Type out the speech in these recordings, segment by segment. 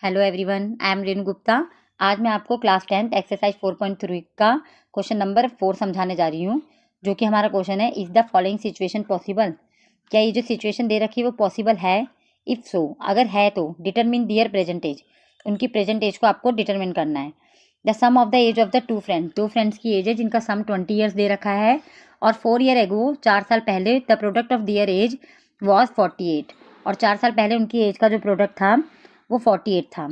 Hello everyone, I am Renu Gupta. आज मैं आपको क्लास 10th एक्सरसाइज 4.3 का क्वेश्चन नंबर 4 समझाने जा रही हूँ, जो कि हमारा क्वेश्चन है, is the following situation possible. क्या ये जो सिचुएशन दे रखी है वो पॉसिबल है? इफ़ सो, अगर है तो डिटरमिन दियर प्रेजेंट एज, उनकी प्रेजेंट एज को आपको डिटरमिन करना है। The sum of the age of the two friends, दो फ्रेंड्स की एज है जिनका सम 20 ईयर्स दे रखा है, और 4 ईयर एगो, 4 साल पहले, the product of their age was 48, और 4 साल पहले उनकी एज का जो प्रोडक्ट था वो 48 था।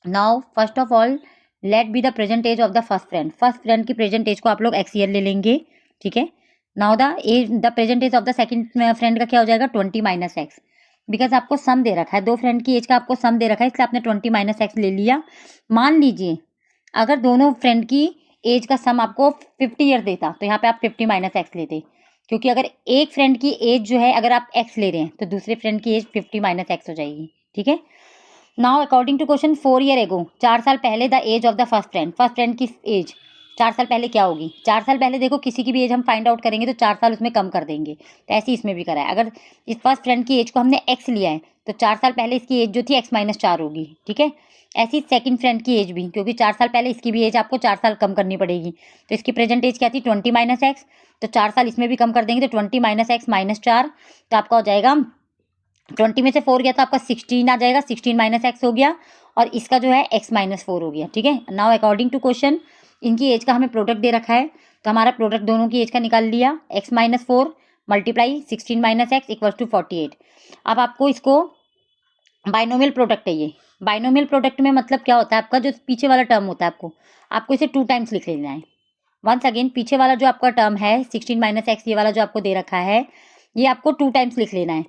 Now first of all let be the present age of the first friend की प्रेजेंट एज को आप लोग एक्स ईयर ले लेंगे, ठीक है। Now the present age of the second friend का क्या हो जाएगा, 20 माइनस एक्स, बिकॉज आपको सम दे रखा है, दो फ्रेंड की एज का आपको सम दे रखा है, इसलिए आपने 20 माइनस एक्स ले लिया। मान लीजिए अगर दोनों फ्रेंड की एज का सम आपको 50 ईयर देता तो यहाँ पे आप 50 माइनस एक्स लेते, क्योंकि अगर एक फ्रेंड की एज जो है अगर आप एक्स ले रहे हैं तो दूसरे फ्रेंड की एज 50 माइनस एक्स हो जाएगी, ठीक है। Now according to question 4 year ago, 4 साल पहले the age of the first friend की एज 4 साल पहले क्या होगी। 4 साल पहले देखो किसी की भी एज हम फाइंड आउट करेंगे तो 4 साल उसमें कम कर देंगे, तो ऐसे इसमें भी करा है। अगर इस फर्स्ट फ्रेंड की एज को हमने एक्स लिया है तो 4 साल पहले इसकी एज जो थी एक्स माइनस 4 होगी, ठीक है। ऐसी सेकंड फ्रेंड की एज भी, क्योंकि 4 साल पहले इसकी भी एज आपको 4 साल कम करनी पड़ेगी, तो इसकी प्रेजेंट एज क्या थी 20 माइनस एक्स, तो 4 साल इसमें भी कम कर देंगे तो 20 माइनस एक्स माइनस 4, तो आपका हो जाएगा 20 में से 4 गया तो आपका 16 आ जाएगा, 16 माइनस एक्स हो गया, और इसका जो है x माइनस 4 हो गया, ठीक है। नाउ अकॉर्डिंग टू क्वेश्चन इनकी एज का हमें प्रोडक्ट दे रखा है, तो हमारा प्रोडक्ट दोनों की एज का निकाल लिया, x minus 4 multiply 16 minus x equal to 48। अब आपको इसको बाइनोमियल प्रोडक्ट है, ये बाइनोमियल प्रोडक्ट में मतलब क्या होता है, आपका जो पीछे वाला टर्म होता है आपको इसे 2 टाइम्स लिख लेना है। वंस अगेन पीछे वाला जो आपका टर्म है 16 माइनस एक्स, ये वाला जो आपको दे रखा है ये आपको 2 टाइम्स लिख लेना है।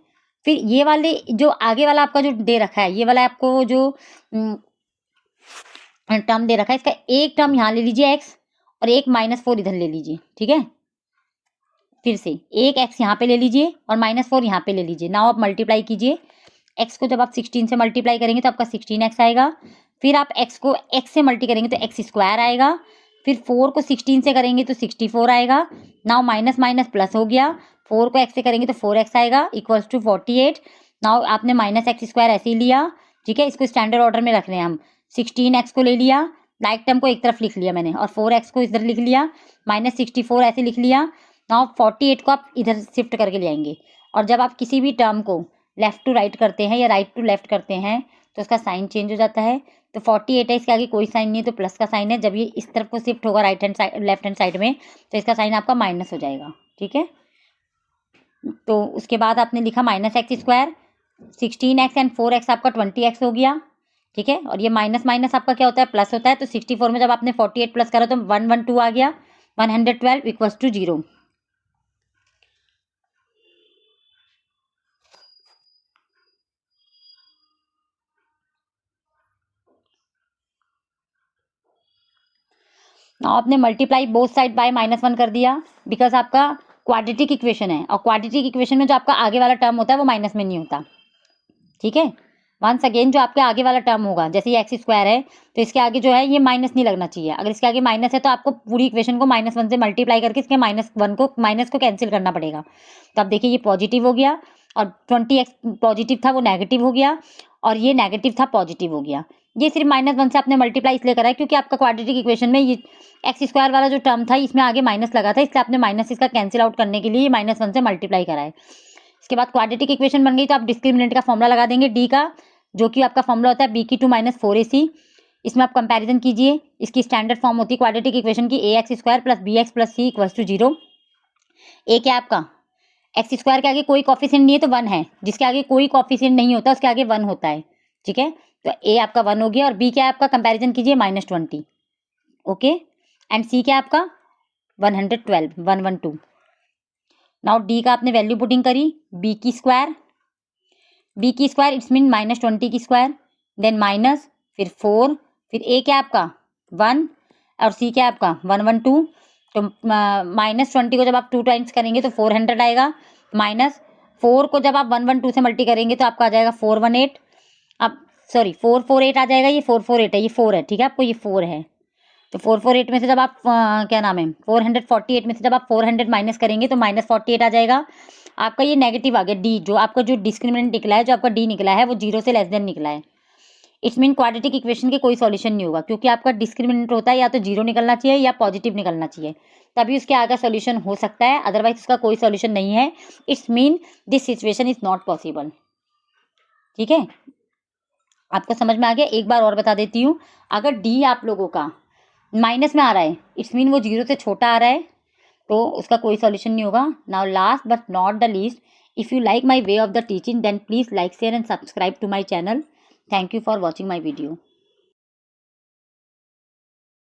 फिर ये वाले जो आगे वाला आपका जो दे रखा है, ये वाला आपको जो टर्म दे रखा है, इसका एक टर्म यहाँ ले लीजिए x, और एक -4 इधर ले लीजिए, ठीक है। फिर से एक x यहाँ पे ले लीजिए और -4 यहाँ पे ले लीजिए। नाउ आप मल्टीप्लाई कीजिए, x को जब आप 16 से मल्टीप्लाई करेंगे तो आपका 16x आएगा, फिर आप x को x से मल्टी करेंगे तो x स्क्वायर आएगा, फिर 4 को 16 से करेंगे तो 64 आएगा। नाउ माइनस माइनस प्लस हो गया, 4 को x से करेंगे तो 4x आएगा इक्वल्स टू 48। नाउ आपने माइनस एक्स स्क्वायर ऐसे ही लिया, ठीक है, इसको स्टैंडर्ड ऑर्डर में रख रहे हैं हम। 16x को ले लिया, लाइक टर्म को एक तरफ लिख लिया मैंने, और 4x को इधर लिख लिया, -64 ऐसे लिख लिया। नाउ 48 को आप इधर शिफ्ट करके ले आएंगे, और जब आप किसी भी टर्म को लेफ्ट टू राइट करते हैं या राइट टू लेफ्ट करते हैं तो उसका साइन चेंज हो जाता है। तो 48 है, इसके आगे कोई साइन नहीं है तो प्लस का साइन है, जब ये इस तरफ को शिफ्ट होगा right hand side left hand side में तो इसका साइन आपका माइनस हो जाएगा, ठीक है। तो उसके बाद आपने लिखा -x square, 16x and 4x आपका 20x हो गया, ठीक है। और ये माइनस माइनस आपका क्या होता है, प्लस होता है, तो 64 में जब आपने 48 प्लस करा तो 112 आ गया, 112 इक्वल्स टू 0। आपने मल्टीप्लाई बोथ साइड बाय -1 कर दिया, बिकॉज आपका क्वाड्रेटिक इक्वेशन है, और क्वाड्रेटिक इक्वेशन में जो आपका आगे वाला टर्म होता है वो माइनस में नहीं होता, ठीक है। वंस अगेन जो आपके आगे वाला टर्म होगा, जैसे ये एक्स स्क्वायर है तो इसके आगे जो है ये माइनस नहीं लगना चाहिए, अगर इसके आगे माइनस है तो आपको पूरी इक्वेशन को -1 से मल्टीप्लाई करके इसके माइनस को कैंसिल करना पड़ेगा। तो अब देखिए ये पॉजिटिव हो गया, और 20x पॉजिटिव था वो नेगेटिव हो गया, और ये नेगेटिव था पॉजिटिव हो गया। ये सिर्फ -1 से आपने मल्टीप्लाई इसलिए करा है क्योंकि आपका क्वाड्रेटिक इक्वेशन में ये एक्स स्क्वायर वाला जो टर्म था इसमें आगे माइनस लगा था, इसलिए आपने माइनस इसका कैंसिल आउट करने के लिए -1 से मल्टीप्लाई करा है। इसके बाद क्वाड्रेटिक इक्वेशन बन गई तो आप डिस्क्रिमिनेंट का फॉर्मुला लगा देंगे डी का, जो कि आपका फॉर्मुला होता है b/2 - 4ac। इसमें आप कंपैरिजन कीजिए, इसकी स्टैंडर्ड फॉर्म होती है क्वाड्रेटिक इक्वेशन की ax square plus bx plus c equals to 0। A क्या आपका एक्स स्क्वायर के आगे कोई कॉफिशिएंट नहीं है तो 1 है, जिसके आगे कोई कॉफिशिएंट नहीं होता उसके आगे 1 होता है, ठीक है। तो ए आपका 1 हो गया, और बी क्या है आपका, कंपैरिजन कीजिए -20, ओके, एंड सी क्या है आपका 112 112। नाउ डी का आपने वैल्यू पुटिंग करी, बी की स्क्वायर इट्स मीन -20 की स्क्वायर, देन माइनस, फिर 4, फिर ए क्या आपका 1, और सी क्या आपका 112। तो -20 को जब आप 2 टाइम्स करेंगे तो 400 आएगा, -4 को जब आप 112 से मल्टी करेंगे तो आपका आ जाएगा 418, अब सॉरी 448 आ जाएगा, ये 448 है, ये 4 है, ठीक है, आपको ये 4 है। तो 448 में से जब आप क्या नाम है 448 में से जब आप 400 माइनस करेंगे तो -48 आ जाएगा। आपका ये नेगेटिव आ गया डी, जो आपका जो डिस्क्रिमिनेंट निकला है, जो आपका डी निकला है वो 0 से लेस देन निकला है। इट्स मीन क्वाड्रेटिक इक्वेशन के कोई सॉल्यूशन नहीं होगा, क्योंकि आपका डिस्क्रिमिनेंट होता है या तो जीरो निकलना चाहिए या पॉजिटिव निकलना चाहिए, तभी उसके आगे सॉल्यूशन हो सकता है, अदरवाइज उसका कोई सॉल्यूशन नहीं है। It's mean this situation is not possible. ठीक है, आपको समझ में आ गया? एक बार और बता देती हूँ, अगर डी आप लोगों का माइनस में आ रहा है, इट्स मीन वो जीरो से छोटा आ रहा है, तो उसका कोई सॉल्यूशन नहीं होगा। Now last but not the least, if you like my way of the teaching then please like share and subscribe to my channel. Thank you for watching my video.